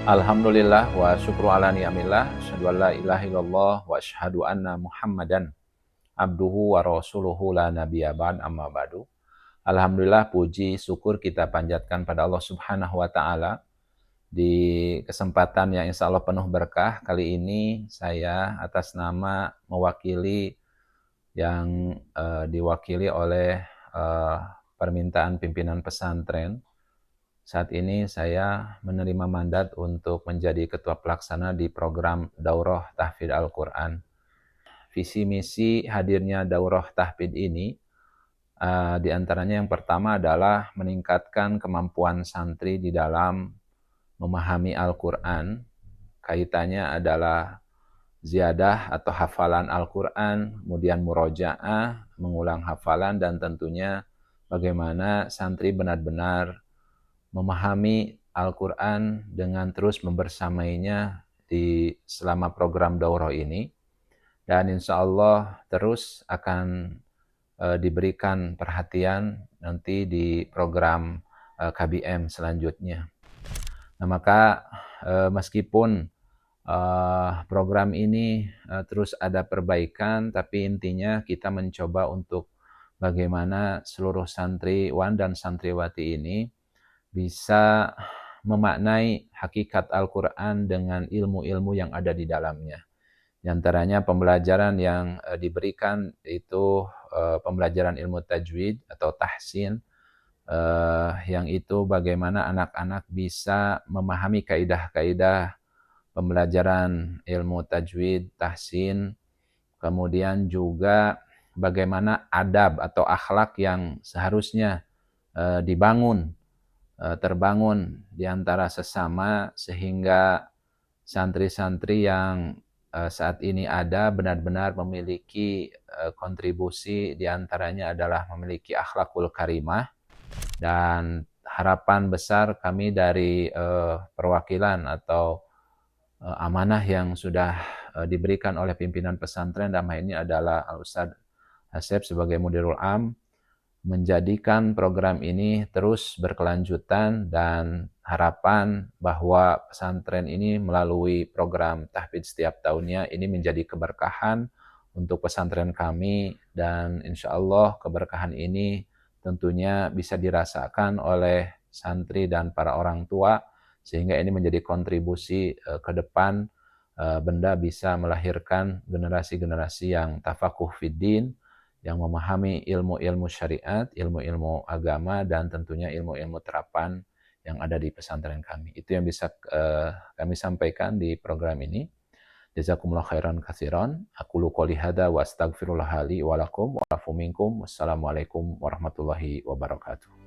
Alhamdulillah wa syukru ala ni'amillah, asyhadu an la ilaha illallah wa asyhadu anna Muhammadan abduhu wa rasuluhu la nabiyya ba'd, amma ba'du. Alhamdulillah, puji syukur kita panjatkan pada Allah Subhanahu wa taala. Di kesempatan yang insya Allah penuh berkah kali ini, saya atas nama mewakili yang diwakili oleh permintaan pimpinan pesantren. Saat ini saya menerima mandat untuk menjadi ketua pelaksana di program Daurah Tahfidz Al-Quran. Visi misi hadirnya Daurah Tahfidz ini di antaranya yang pertama adalah meningkatkan kemampuan santri di dalam memahami Al-Quran. Kaitannya adalah ziyadah atau hafalan Al-Quran, kemudian murojaah, mengulang hafalan, dan tentunya bagaimana santri benar-benar memahami Al-Quran dengan terus membersamainya selama program daurah ini. Dan insya Allah terus akan diberikan perhatian nanti di program KBM selanjutnya. Nah, maka meskipun program ini terus ada perbaikan, tapi intinya kita mencoba untuk bagaimana seluruh santriwan dan santriwati ini bisa memaknai hakikat Al-Quran dengan ilmu-ilmu yang ada di dalamnya. Di antaranya pembelajaran yang diberikan itu pembelajaran ilmu tajwid atau tahsin, yang itu bagaimana anak-anak bisa memahami kaidah-kaidah pembelajaran ilmu tajwid, tahsin, kemudian juga bagaimana adab atau akhlak yang seharusnya terbangun di antara sesama, sehingga santri-santri yang saat ini ada benar-benar memiliki kontribusi, di antaranya adalah memiliki akhlakul karimah. Dan harapan besar kami dari perwakilan atau amanah yang sudah diberikan oleh pimpinan pesantren, dalam hal ini adalah Al-Ustadz Asep sebagai Mudirul Am, menjadikan program ini terus berkelanjutan, dan harapan bahwa pesantren ini melalui program tahfidz setiap tahunnya ini menjadi keberkahan untuk pesantren kami, dan insya Allah keberkahan ini tentunya bisa dirasakan oleh santri dan para orang tua, sehingga ini menjadi kontribusi ke depan, benda bisa melahirkan generasi-generasi yang tafakuh fiddin, yang memahami ilmu-ilmu syariat, ilmu-ilmu agama, dan tentunya ilmu-ilmu terapan yang ada di pesantren kami. Itu yang bisa kami sampaikan di program ini. Jazakumullah khairan katsiran. Aqulu qouli hadza wa astaghfirullah li wa lakum wa afu minkum. Wassalamualaikum warahmatullahi wabarakatuh.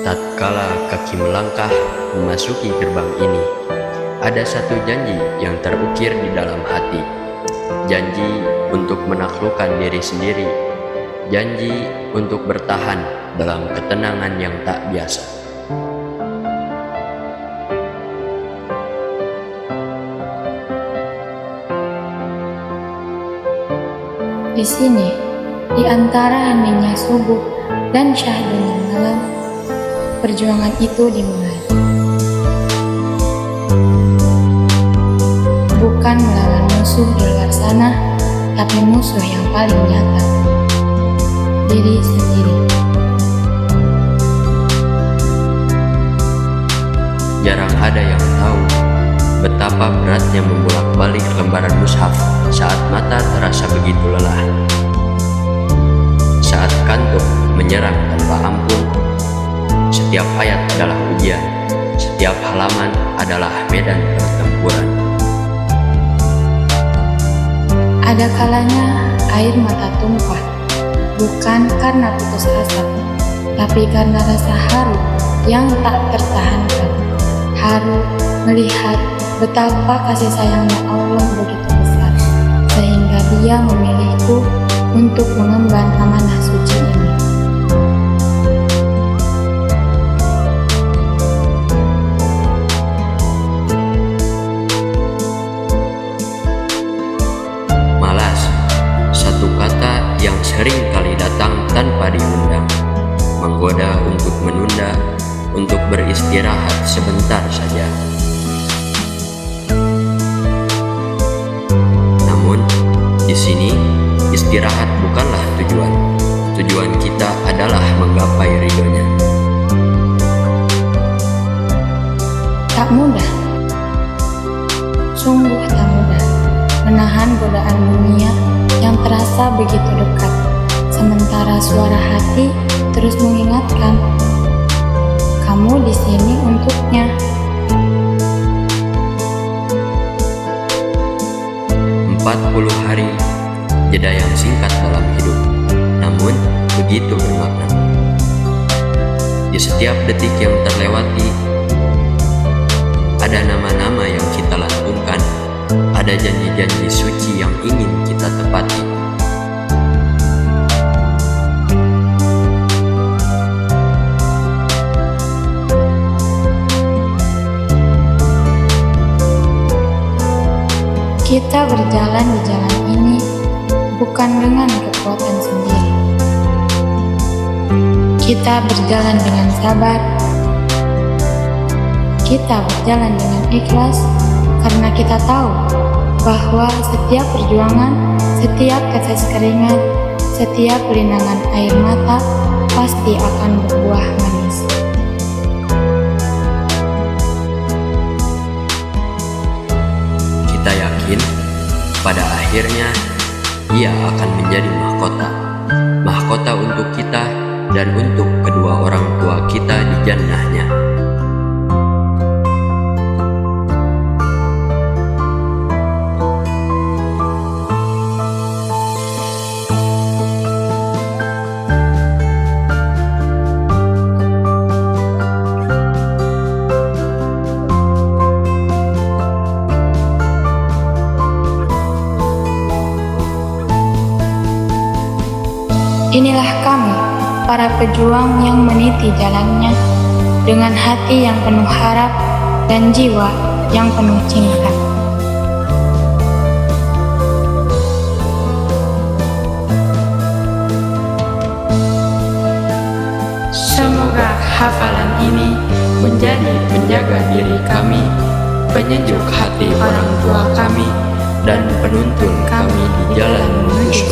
Tatkala kaki melangkah memasuki gerbang ini, ada satu janji yang terukir di dalam hati. Janji untuk menaklukkan diri sendiri. Janji untuk bertahan dalam ketenangan yang tak biasa. Di sini, di antara heningnya subuh dan syahdunya malam, perjuangan itu dimulai. Bukan melawan musuh di luar sana, tapi musuh yang paling nyata, diri sendiri. Jarang ada yang tahu betapa beratnya membolak-balik lembaran mushaf saat mata terasa begitu lelah. menyerang tanpa ampun. Setiap ayat adalah ujian, setiap halaman adalah medan pertempuran. Ada kalanya air mata tumpah, bukan karena putus asa, tapi karena rasa haru yang tak tertahankan. Haru melihat betapa kasih sayangnya Allah begitu besar, sehingga Dia memilihku untuk mengemban amanah suci ini. Malas, satu kata yang sering kali datang tanpa diundang, menggoda untuk menunda, untuk beristirahat sebentar saja. Namun, di sini istirahat bukanlah tujuan. Tujuan kita adalah menggapai ridhonya. Tak mudah, sungguh tak mudah menahan godaan dunia yang terasa begitu dekat, sementara suara hati terus mengingatkan, kamu di sini untuknya. 40 hari, jeda yang singkat dalam hidup, namun begitu bermakna. Di setiap detik yang terlewati, ada nama-nama yang kita lantungkan, ada janji-janji suci yang ingin kita tepati. Kita berjalan di jalan ini bukan dengan kekuatan sendiri. Kita berjalan dengan sabar. Kita berjalan dengan ikhlas karena kita tahu bahwa setiap perjuangan, setiap tetes keringat, setiap linangan air mata pasti akan berbuah manis. Kita yakin pada akhirnya ia akan menjadi mahkota. Mahkota untuk kita dan untuk kedua orang tua kita di jannahnya. Inilah kami, para pejuang yang meniti jalannya, dengan hati yang penuh harap dan jiwa yang penuh cinta. Semoga hafalan ini menjadi penjaga diri kami, penyejuk hati orang tua kami, dan penuntun kami di jalan menuju